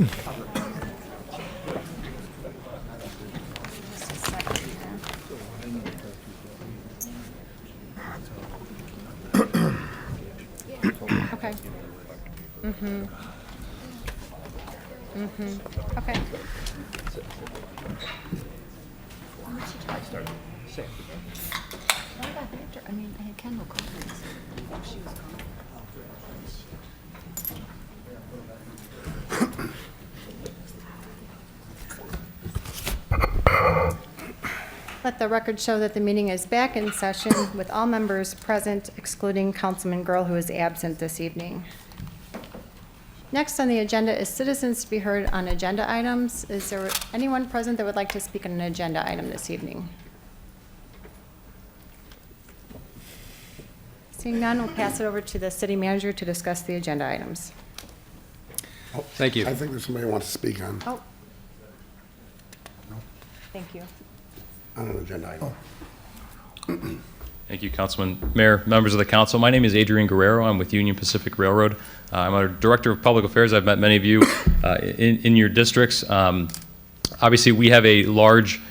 Okay. Okay. I mean, I had Kendall Collins. She was gone. Let the record show that the meeting is back in session with all members present, excluding Councilman Girl, who is absent this evening. Next on the agenda is citizens to be heard on agenda items. Is there anyone present that would like to speak on an agenda item this evening? Seeing none, we'll pass it over to the city manager to discuss the agenda items. Thank you. I think there's somebody who wants to speak on Oh. Thank you. an agenda item. Thank you, Councilman. Mayor, members of the council, my name is Adrian Guerrero. I'm with Union Pacific Railroad. I'm a Director of Public Affairs. I've met many of you in your districts. Obviously, we have a large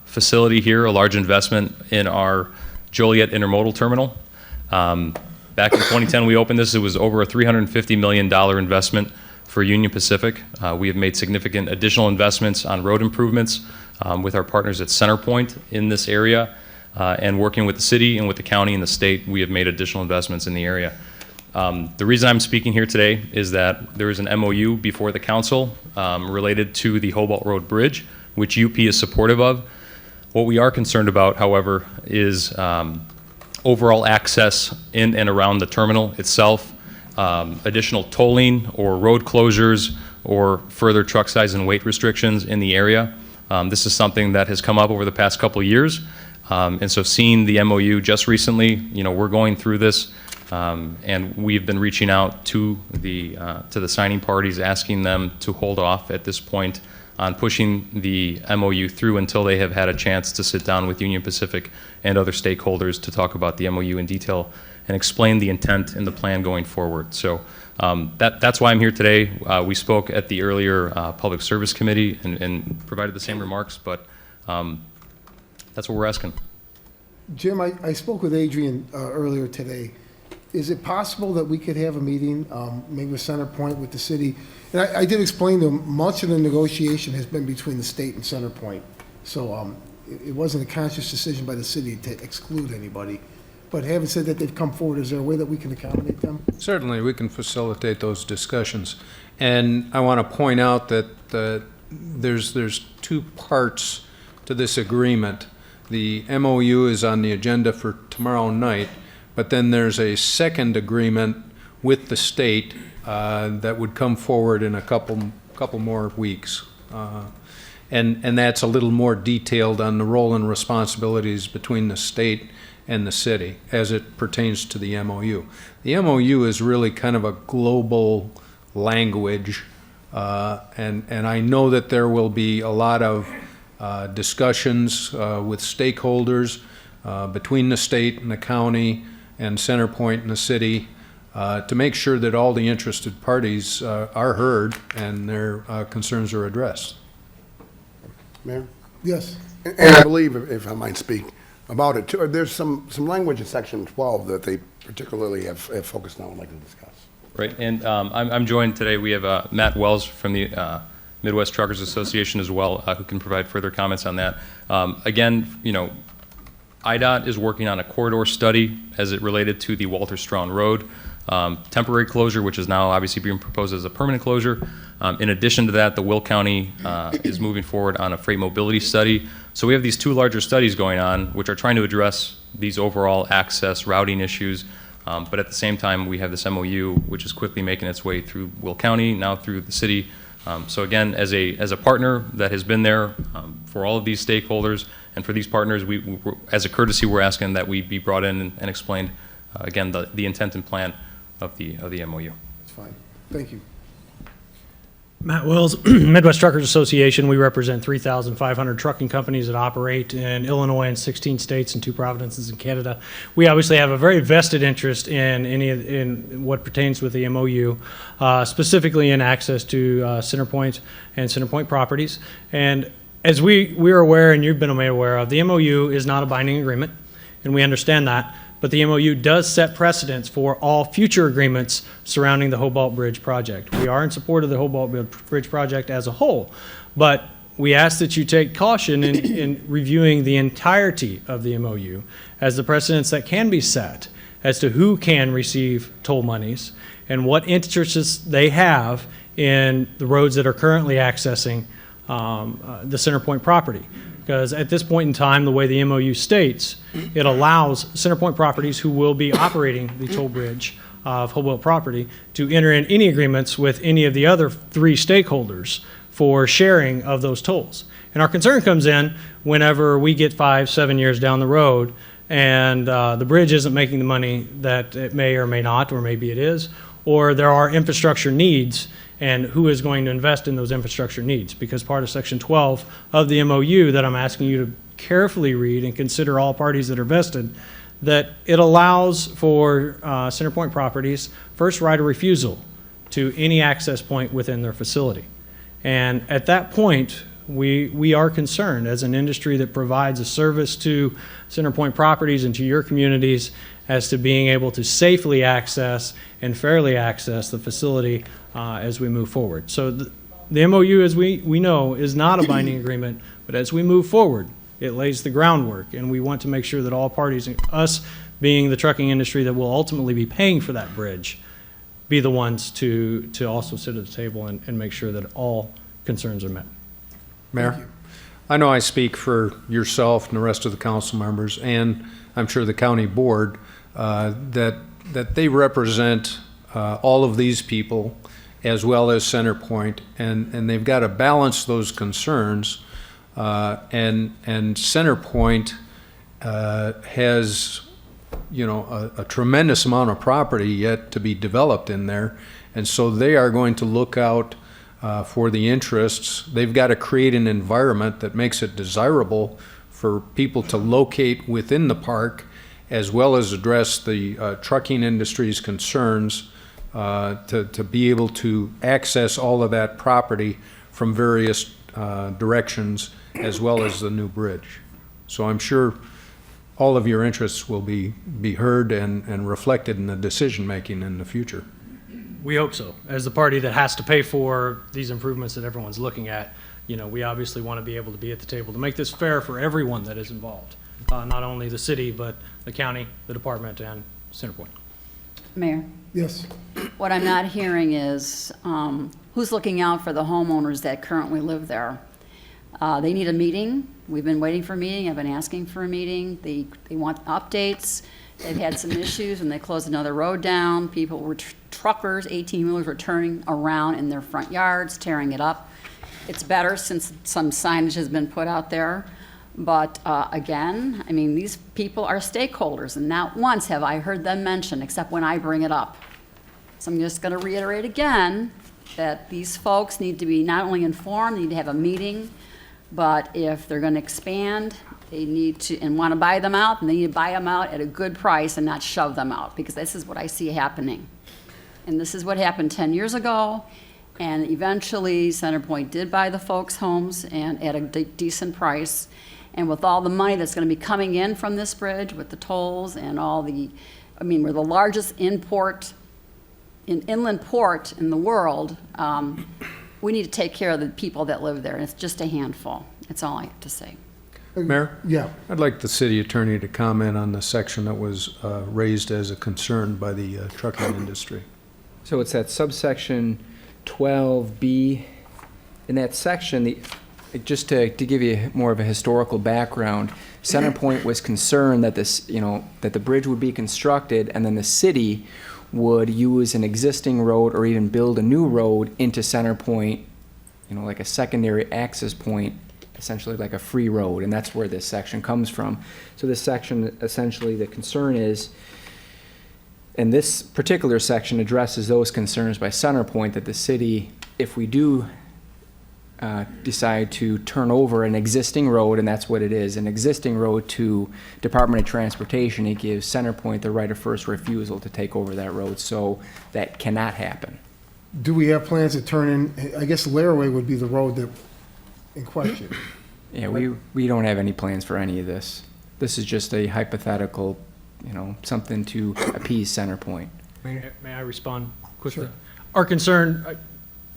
facility here, a large investment in our Joliet Intermodal Terminal. Back in 2010, we opened this. It was over a $350 million investment for Union Pacific. We have made significant additional investments on road improvements with our partners at Centerpoint in this area, and working with the city and with the county and the state, we have made additional investments in the area. The reason I'm speaking here today is that there is an MOU before the council related to the Hobart Road Bridge, which UP is supportive of. What we are concerned about, however, is overall access in and around the terminal itself, additional tolling or road closures or further truck size and weight restrictions in the area. This is something that has come up over the past couple of years. And so seeing the MOU just recently, we're going through this, and we've been reaching out to the signing parties, asking them to hold off at this point on pushing the MOU through until they have had a chance to sit down with Union Pacific and other stakeholders to talk about the MOU in detail and explain the intent and the plan going forward. So that's why I'm here today. We spoke at the earlier Public Service Committee and provided the same remarks, but that's what we're asking. Jim, I spoke with Adrian earlier today. Is it possible that we could have a meeting, maybe with Centerpoint, with the city? And I did explain to him, much of the negotiation has been between the state and Centerpoint. So it wasn't a conscious decision by the city to exclude anybody. But having said that, they've come forward. Is there a way that we can accommodate them? Certainly, we can facilitate those discussions. And I want to point out that there's two parts to this agreement. The MOU is on the agenda for tomorrow night, but then there's a second agreement with the state that would come forward in a couple more weeks. And that's a little more detailed on the role and responsibilities between the state and the city as it pertains to the MOU. The MOU is really kind of a global language, and I know that there will be a lot of discussions with stakeholders between the state and the county and Centerpoint and the city to make sure that all the interested parties are heard and their concerns are addressed. Mayor? Yes. And I believe, if I might speak about it, too, there's some language in Section 12 that they particularly have focused on, I'd like to discuss. Right, and I'm joined today. We have Matt Wells from the Midwest Truckers Association as well, who can provide further comments on that. Again, IDOT is working on a corridor study as it related to the Walter Strawn Road temporary closure, which is now obviously being proposed as a permanent closure. In addition to that, the Will County is moving forward on a freight mobility study. So we have these two larger studies going on, which are trying to address these overall access routing issues. But at the same time, we have this MOU, which is quickly making its way through Will County, now through the city. So again, as a partner that has been there for all of these stakeholders and for these partners, we as a courtesy, we're asking that we be brought in and explained again the intent and plan of the MOU. That's fine. Thank you. Matt Wills, Midwest Truckers Association. We represent 3,500 trucking companies that operate in Illinois and 16 states and 2 provinces in Canada. We obviously have a very vested interest in in what pertains with the MOU, specifically in access to Centerpoint and Centerpoint properties. And as we're aware, and you've been made aware of, the MOU is not a binding agreement, and we understand that. But the MOU does set precedents for all future agreements surrounding the Hobart Bridge project. We are in support of the Hobart Bridge project as a whole, but we ask that you take caution in reviewing the entirety of the MOU as the precedents that can be set as to who can receive toll monies and what interests they have in the roads that are currently accessing the Centerpoint property. Because at this point in time, the way the MOU states, it allows Centerpoint properties who will be operating the toll bridge of Hobart property to enter in any agreements with any of the other 3 stakeholders for sharing of those tolls. And our concern comes in whenever we get 5, 7 years down the road and the bridge isn't making the money that it may or may not, or maybe it is, or there are infrastructure needs, and who is going to invest in those infrastructure needs. Because part of Section 12 of the MOU that I'm asking you to carefully read and consider all parties that are vested, that it allows for Centerpoint properties first right of refusal to any access point within their facility. And at that point, we are concerned as an industry that provides a service to Centerpoint properties and to your communities as to being able to safely access and fairly access the facility as we move forward. So the MOU, as we know, is not a binding agreement, but as we move forward, it lays the groundwork, and we want to make sure that all parties, us being the trucking industry that will ultimately be paying for that bridge, be the ones to also sit at the table and make sure that all concerns are met. Mayor, I know I speak for yourself and the rest of the council members, and I'm sure the county board, that they represent all of these people as well as Centerpoint, and they've got to balance those concerns. And Centerpoint has, a tremendous amount of property yet to be developed in there, and so they are going to look out for the interests. They've got to create an environment that makes it desirable for people to locate within the park, as well as address the trucking industry's concerns to be able to access all of that property from various directions, as well as the new bridge. So I'm sure all of your interests will be heard and reflected in the decision-making in the future. We hope so. As the party that has to pay for these improvements that everyone's looking at, we obviously want to be able to be at the table to make this fair for everyone that is involved, not only the city, but the county, the department, and Centerpoint. Mayor, Yes. what I'm not hearing is who's looking out for the homeowners that currently live there? They need a meeting. We've been waiting for a meeting. I've been asking for a meeting. They want updates. They've had some issues when they closed another road down. People were, truckers, 18-wheelers were turning around in their front yards, tearing it up. It's better since some signage has been put out there. But again, I mean, these people are stakeholders, and not once have I heard them mention, except when I bring it up. So I'm just going to reiterate again that these folks need to be not only informed, they need to have a meeting, but if they're going to expand, they need to, and want to buy them out, and they need to buy them out at a good price and not shove them out, because this is what I see happening. And this is what happened 10 years ago, and eventually Centerpoint did buy the folks' homes and at a decent price. And with all the money that's going to be coming in from this bridge, with the tolls and all the, I mean, we're the largest inland port in the world. We need to take care of the people that live there, and it's just a handful. That's all I have to say. Mayor? Yeah. I'd like the city attorney to comment on the section that was raised as a concern by the trucking industry. So it's that subsection 12B. In that section, just to give you more of a historical background, Centerpoint was concerned that that the bridge would be constructed and then the city would use an existing road or even build a new road into Centerpoint, like a secondary access point, essentially like a free road, and that's where this section comes from. So this section, essentially, the concern is, and this particular section addresses those concerns by Centerpoint, that the city if we do decide to turn over an existing road, and that's what it is, an existing road to Department of Transportation, it gives Centerpoint the right of first refusal to take over that road, so that cannot happen. Do we have plans to turn in, I guess Laraway would be the road that, in question. Yeah, we don't have any plans for any of this. This is just a hypothetical, something to appease Centerpoint. May I respond quickly? Our concern,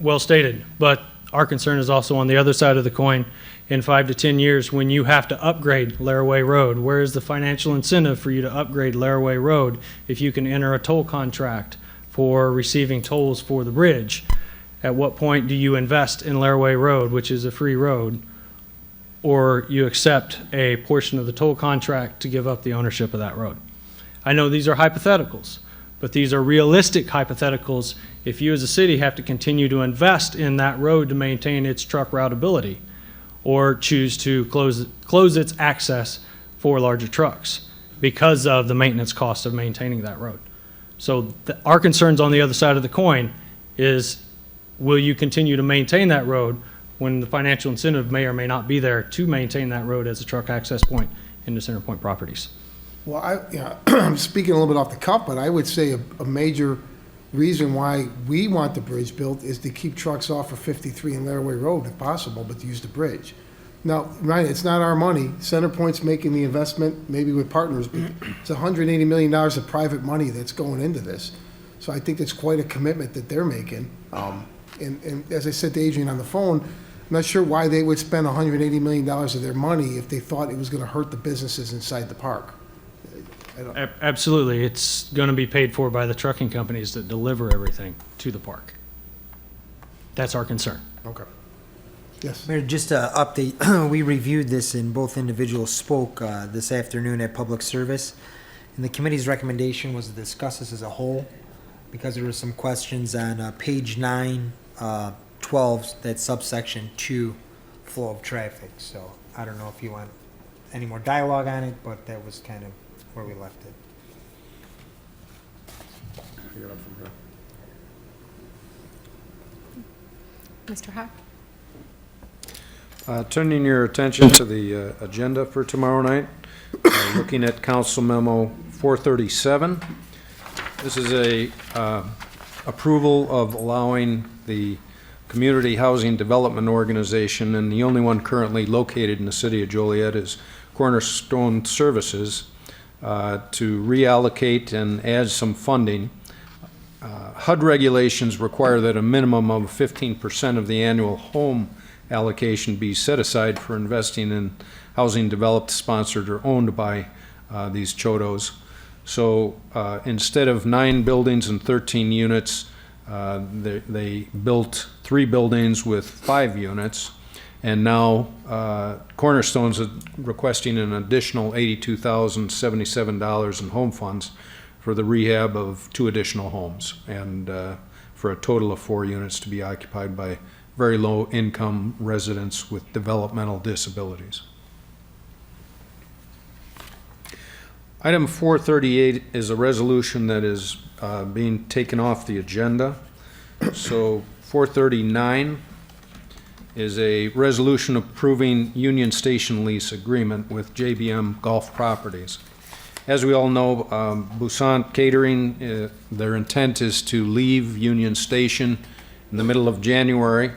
well stated, but our concern is also on the other side of the coin. In 5 to 10 years, when you have to upgrade Laraway Road, where is the financial incentive for you to upgrade Laraway Road if you can enter a toll contract for receiving tolls for the bridge? At what point do you invest in Laraway Road, which is a free road, or you accept a portion of the toll contract to give up the ownership of that road? I know these are hypotheticals, but these are realistic hypotheticals if you as a city have to continue to invest in that road to maintain its truck routability, or choose to close its access for larger trucks because of the maintenance cost of maintaining that road. So our concerns on the other side of the coin is, will you continue to maintain that road when the financial incentive may or may not be there to maintain that road as a truck access point into Centerpoint properties? Well, I'm speaking a little bit off the cuff, but I would say a major reason why we want the bridge built is to keep trucks off of 53 and Laraway Road if possible, but to use the bridge. Now, Ryan, it's not our money. Centerpoint's making the investment, maybe with partners, but it's $180 million of private money that's going into this. So I think it's quite a commitment that they're making. And as I said to Adrian on the phone, I'm not sure why they would spend $180 million of their money if they thought it was going to hurt the businesses inside the park. Absolutely. It's going to be paid for by the trucking companies that deliver everything to the park. That's our concern. Okay. Yes. Mayor, just to update, we reviewed this and both individuals spoke this afternoon at Public Service. And the committee's recommendation was to discuss this as a whole because there were some questions on page 9, 12, that subsection 2, flow of traffic. So I don't know if you want any more dialogue on it, but that was kind of where we left it. Mr. Hawk? Turning your attention to the agenda for tomorrow night, looking at Council Memo 437. This is a approval of allowing the Community Housing Development Organization, and the only one currently located in the city of Joliet is Cornerstone Services, to reallocate and add some funding. HUD regulations require that a minimum of 15% of the annual home allocation be set aside for investing in housing developed, sponsored, or owned by these CHODOs. So instead of 9 buildings and 13 units, they built 3 buildings with 5 units. And now Cornerstone's requesting an additional $82,077 in home funds for the rehab of 2 additional homes, and for a total of 4 units to be occupied by very low-income residents with developmental disabilities. Item 438 is a resolution that is being taken off the agenda. So 439 is a resolution approving Union Station lease agreement with JBM Golf Properties. As we all know, Bussant Catering, their intent is to leave Union Station in the middle of January,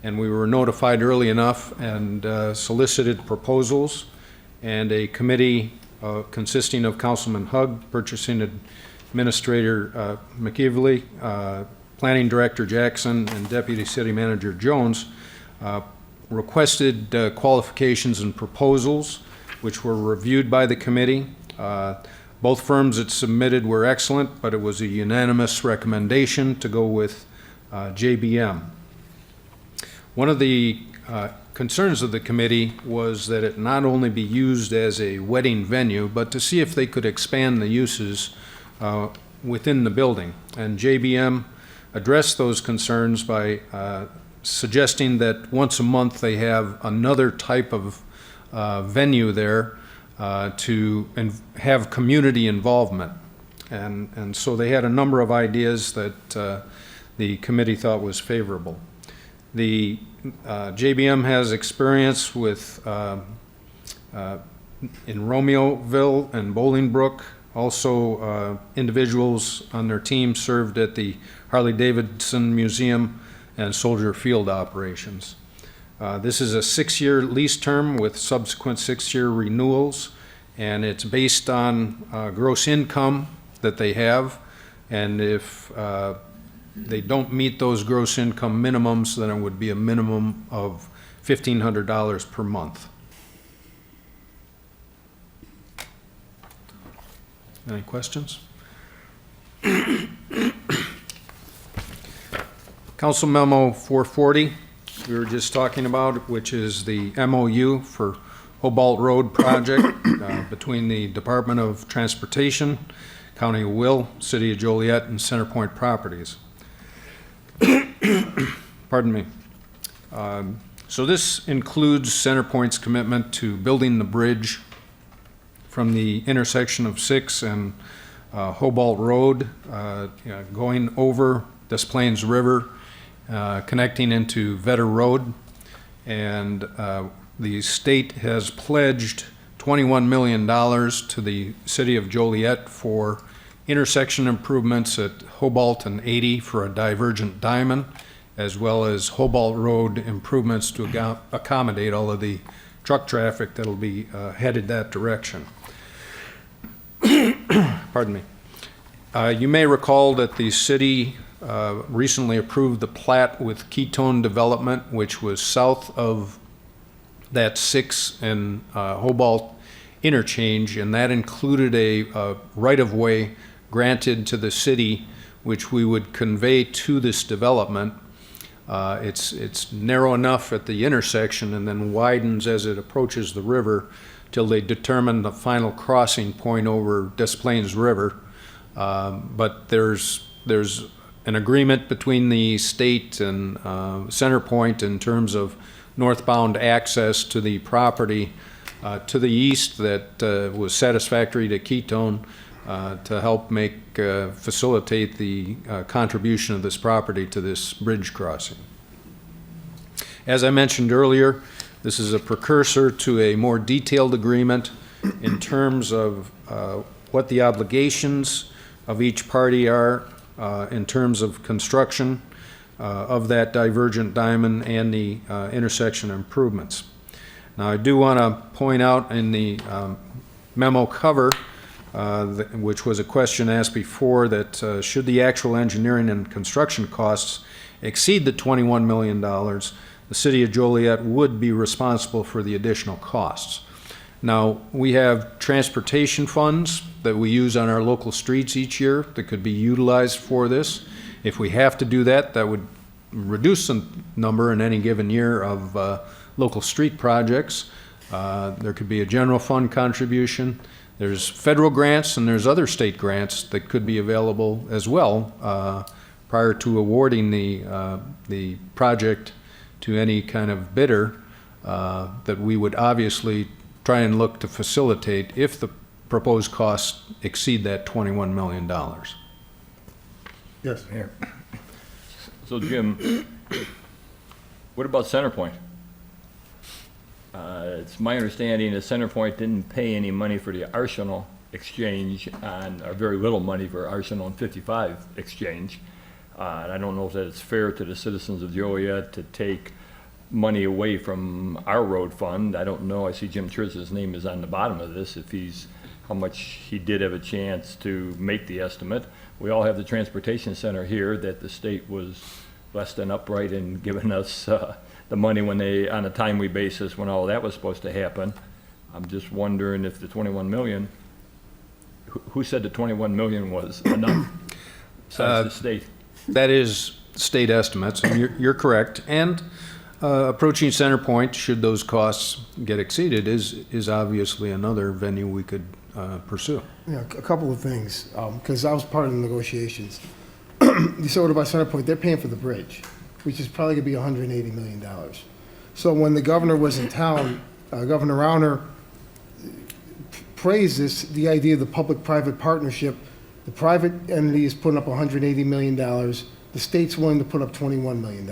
and we were notified early enough and solicited proposals, and a committee consisting of Councilman Hugg, Purchasing Administrator McEvely, Planning Director Jackson, and Deputy City Manager Jones requested qualifications and proposals, which were reviewed by the committee. Both firms that submitted were excellent, but it was a unanimous recommendation to go with JBM. One of the concerns of the committee was that it not only be used as a wedding venue, but to see if they could expand the uses within the building. And JBM addressed those concerns by suggesting that once a month they have another type of venue there to have community involvement. And so they had a number of ideas that the committee thought was favorable. The JBM has experience with in Romeoville and Bolingbrook. Also, individuals on their team served at the Harley-Davidson Museum and Soldier Field operations. This is a 6-year lease term with subsequent 6-year renewals, and it's based on gross income that they have. And if they don't meet those gross income minimums, then it would be a minimum of $1,500 per month. Any questions? Council Memo 440, we were just talking about, which is the MOU for Hobalt Road project between the Department of Transportation, County of Will, City of Joliet, and Centerpoint Properties. Pardon me. So this includes Centerpoint's commitment to building the bridge from the intersection of 6 and Hobalt Road, going over Des Plaines River, connecting into Vetter Road. And the state has pledged $21 million to the City of Joliet for intersection improvements at Hobalt and 80 for a divergent diamond, as well as Hobalt Road improvements to accommodate all of the truck traffic that'll be headed that direction. Pardon me. You may recall that the city recently approved the plat with Ketone Development, which was south of that 6 and Hobalt interchange, and that included a right-of-way granted to the city, which we would convey to this development. It's narrow enough at the intersection and then widens as it approaches the river till they determine the final crossing point over Des Plaines River. But there's an agreement between the state and Centerpoint in terms of northbound access to the property to the east that was satisfactory to Ketone to help facilitate the contribution of this property to this bridge crossing. As I mentioned earlier, this is a precursor to a more detailed agreement in terms of what the obligations of each party are in terms of construction of that divergent diamond and the intersection improvements. Now, I do want to point out in the memo cover, which was a question asked before, that should the actual engineering and construction costs exceed the $21 million, the City of Joliet would be responsible for the additional costs. Now, we have transportation funds that we use on our local streets each year that could be utilized for this. If we have to do that, that would reduce the number in any given year of local street projects. There could be a general fund contribution. There's federal grants and there's other state grants that could be available as well prior to awarding the project to any kind of bidder that we would obviously try and look to facilitate if the proposed costs exceed that $21 million. Yes. Here. So Jim, what about Centerpoint? It's my understanding that Centerpoint didn't pay any money for the Arsenal exchange or very little money for Arsenal and 55 exchange. And I don't know if that's fair to the citizens of Joliet to take money away from our road fund. I don't know. I see Jim Tritz's name is on the bottom of this, how much he did have a chance to make the estimate. We all have the transportation center here that the state was less than upright in giving us the money when on a timely basis when all that was supposed to happen. I'm just wondering if the 21 million, who said the 21 million was enough besides the state? That is state estimates, and you're correct. And approaching Centerpoint, should those costs get exceeded, is obviously another venue we could pursue. Yeah, a couple of things, because I was part of the negotiations. So what about Centerpoint? They're paying for the bridge, which is probably going to be $180 million. So when the governor was in town, Governor Rauner praised the idea of the public-private partnership. The private entity is putting up $180 million. The state's willing to put up $21 million.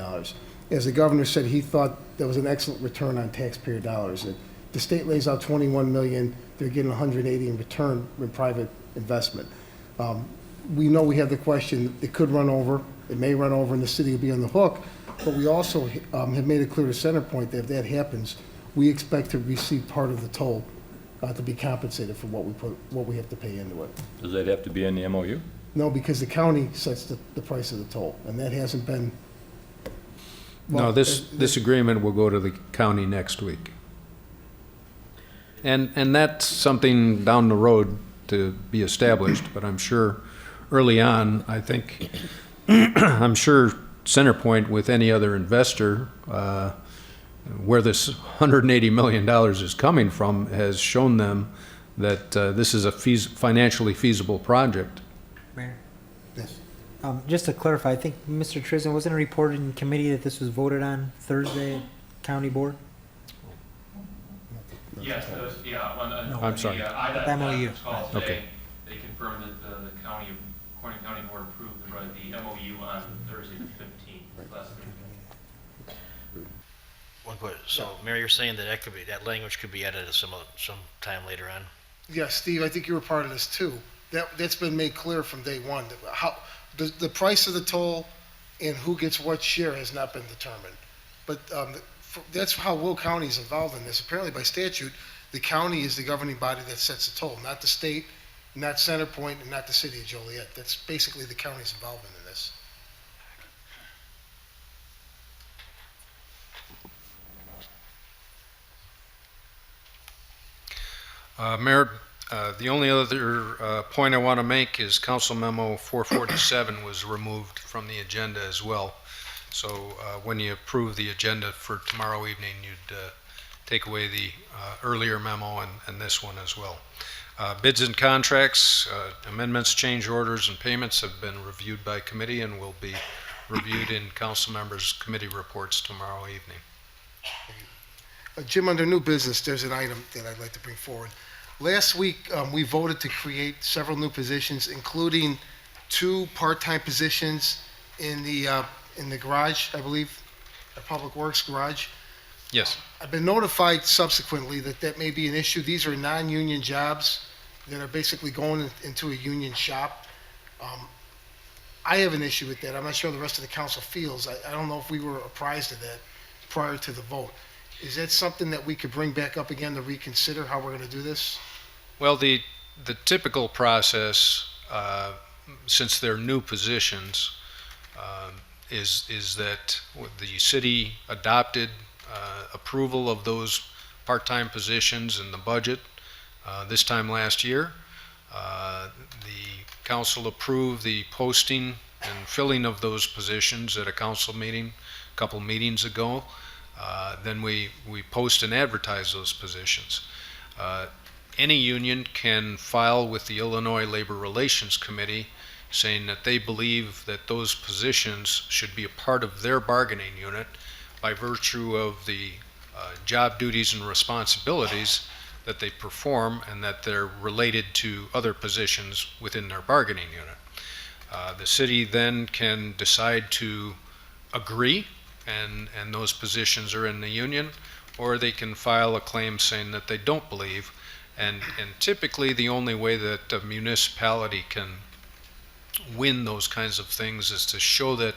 as the governor said, he thought that was an excellent return on taxpayer dollars. That the state lays out 21 million, they're getting 180 in return with private investment. We know we have the question, it could run over, it may run over, and the city will be on the hook, but we also have made it clear to Centerpoint that if that happens, we expect to receive part of the toll to be compensated for what we have to pay into it. Does that have to be in the MOU? No, because the county sets the price of the toll, and that hasn't been. No, well, this agreement will go to the county next week. And that's something down the road to be established, but I'm sure early on, I think, I'm sure Centerpoint with any other investor, where this $180 million is coming from, has shown them that this is a financially feasible project. Mayor? Yes. Just to clarify, I think Mr. Tristan, wasn't it reported in committee that this was voted on Thursday at county board? Yes, I'm sorry. The MOU. Call Okay. today, they confirmed that the county, Corning County Board approved the MOU on Thursday the 15th, last week. One question. So, Mayor, you're saying that that language could be added at some time later on? Yes, Steve, I think you were part of this too. That's been made clear from day one. How, the price of the toll and who gets what share has not been determined. But that's how Will County is involved in this. Apparently by statute, the county is the governing body that sets the toll, not the state, not Centerpoint, and not the city of Joliet. That's basically the county's involvement in this. Mayor, the only other point I want to make is Council Memo 447 was removed from the agenda as well. So when you approve the agenda for tomorrow evening, you'd take away the earlier memo and this one as well. Bids and contracts, amendments, change orders, and payments have been reviewed by committee and will be reviewed in council members' committee reports tomorrow evening. Jim, under new business, there's an item that I'd like to bring forward. Last week, we voted to create several new positions, including 2 part-time positions in the garage, I believe, the Public Works garage. Yes. I've been notified subsequently that may be an issue. These are non-union jobs that are basically going into a union shop. I have an issue with that. I'm not sure the rest of the council feels. I don't know if we were apprised of that prior to the vote. Is that something that we could bring back up again to reconsider how we're going to do this? Well, the typical process, since they're new positions, is that the city adopted approval of those part-time positions in the budget this time last year. The council approved the posting and filling of those positions at a council meeting a couple meetings ago. Then we post and advertise those positions. Any union can file with the Illinois Labor Relations Committee saying that they believe that those positions should be a part of their bargaining unit by virtue of the job duties and responsibilities that they perform and that they're related to other positions within their bargaining unit. The city then can decide to agree and those positions are in the union, or they can file a claim saying that they don't believe. And typically the only way that a municipality can win those kinds of things is to show that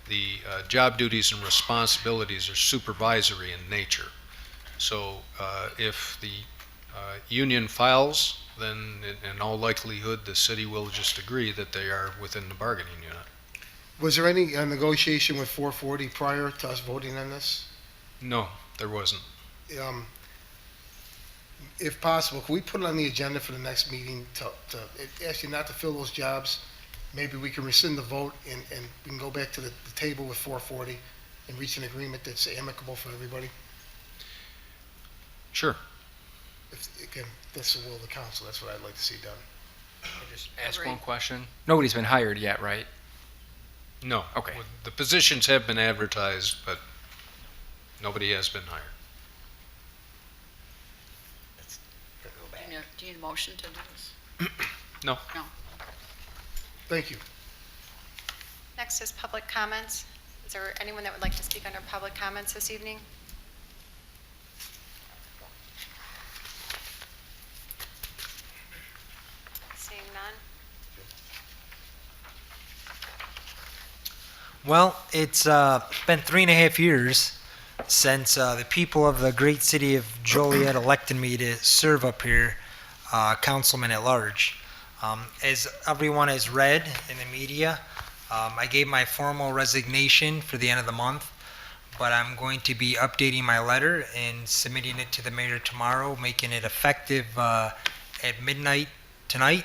the job duties and responsibilities are supervisory in nature. So if the union files, then in all likelihood the city will just agree that they are within the bargaining unit. Was there any negotiation with 440 prior to us voting on this? No, there wasn't. If possible, can we put it on the agenda for the next meeting to ask you not to fill those jobs? Maybe we can rescind the vote and we can go back to the table with 440 and reach an agreement that's amicable for everybody? Sure. Again, that's the will of the council. That's what I'd like to see done. Just ask one question. Nobody's been hired yet, right? No. Okay. The positions have been advertised, but nobody has been hired. Do you need a motion to do this? No. No. Thank you. Next is public comments. Is there anyone that would like to speak under public comments this evening? Seeing none? Well, it's been 3.5 years since the people of the great city of Joliet elected me to serve up here, councilman at large. As everyone has read in the media, I gave my formal resignation for the end of the month, but I'm going to be updating my letter and submitting it to the mayor tomorrow, making it effective at midnight tonight.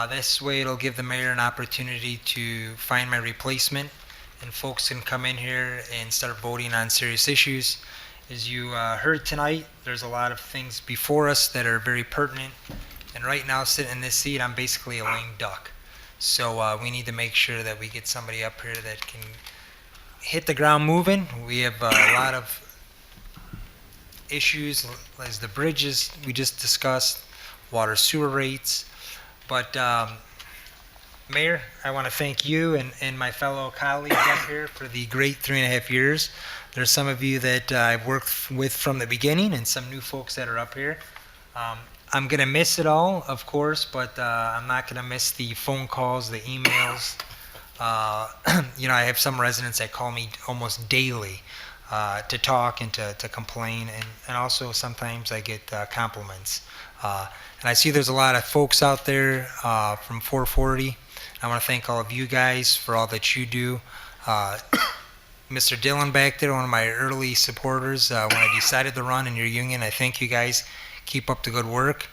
This way it'll give the mayor an opportunity to find my replacement, and folks can come in here and start voting on serious issues. As you heard tonight, there's a lot of things before us that are very pertinent, and right now, sitting in this seat, I'm basically a lame duck. So we need to make sure that we get somebody up here that can hit the ground moving. We have a lot of issues, as the bridges we just discussed, water sewer rates, but Mayor, I want to thank you and my fellow colleagues up here for the great 3.5 years. There's some of you that I've worked with from the beginning and some new folks that are up here. I'm going to miss it all, of course, but I'm not going to miss the phone calls, the emails. You know, I have some residents that call me almost daily to talk and to complain, and also sometimes I get compliments. And I see there's a lot of folks out there from 440. I want to thank all of you guys for all that you do. Mr. Dillon back there, one of my early supporters, when I decided to run in your union, I thank you guys. Keep up the good work.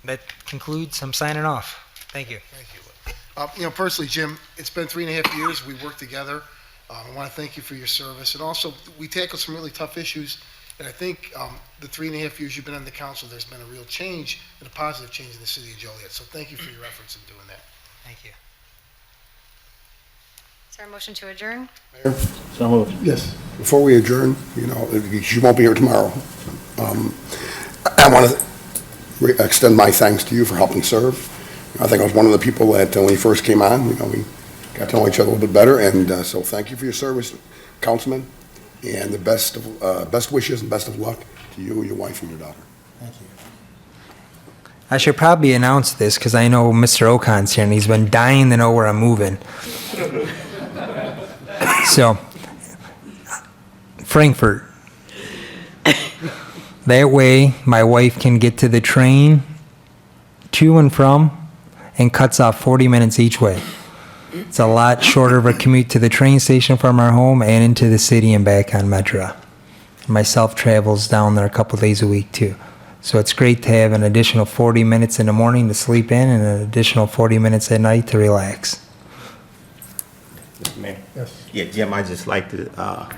That concludes. I'm signing off. Thank you. Thank you. You know, personally, Jim, it's been 3.5 years. We worked together. I want to thank you for your service. And also, we tackled some really tough issues. And I think the 3.5 years you've been on the council, there's been a real change and a positive change in the city of Joliet. So thank you for your efforts in doing that. Thank you. Is there a motion to adjourn? Mayor, So moved. Yes. before we adjourn, you know, you won't be here tomorrow. I want to extend my thanks to you for helping serve. I think I was one of the people that when he first came on, you know, we got to know each other a little bit better, and so thank you for your service, Councilman, and the best wishes and best of luck to you, your wife, and your daughter. Thank you. I should probably announce this because I know Mr. Ocon's here and he's been dying to know where I'm moving. So, Frankfurt. That way, my wife can get to the train to and from and cuts off 40 minutes each way. It's a lot shorter of a commute to the train station from our home and into the city and back on Metro. Myself travels down there a couple days a week too. So it's great to have an additional 40 minutes in the morning to sleep in and an additional 40 minutes at night to relax. Mr. Mayor? Yes. Yeah, Jim, I'd just like to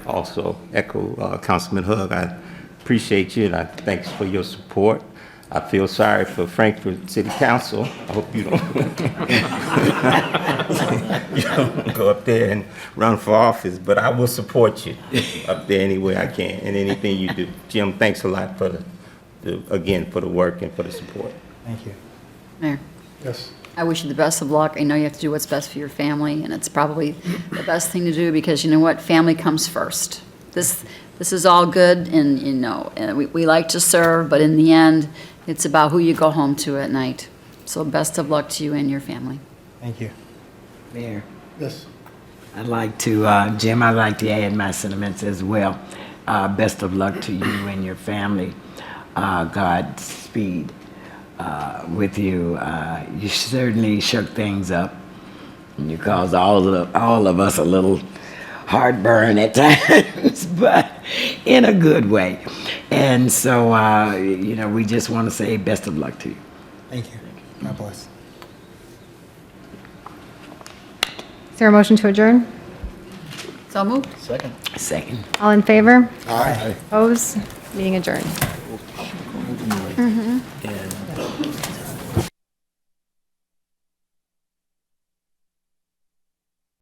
also echo Councilman Hugg. I appreciate you, and I thanks for your support. I feel sorry for Frankfurt City Council. I hope you don't, you don't go up there and run for office, but I will support you up there any way I can and anything you do. Jim, thanks a lot for again, for the work and for the support. Thank you. Mayor, Yes. I wish you the best of luck. I know you have to do what's best for your family, and it's probably the best thing to do because you know what? Family comes first. This is all good, and you know, and we like to serve, but in the end, it's about who you go home to at night. So best of luck to you and your family. Thank you. Mayor, Yes. I'd like to, Jim, I'd like to add my sentiments as well. Best of luck to you and your family. Godspeed with you. You certainly shook things up. And you caused all of us a little heartburn at times, but in a good way. And so, you know, we just want to say best of luck to you. Thank you. God bless. Is there a motion to adjourn? So moved. Second. All in favor? Aye. Opposed? Meeting adjourned. Yeah.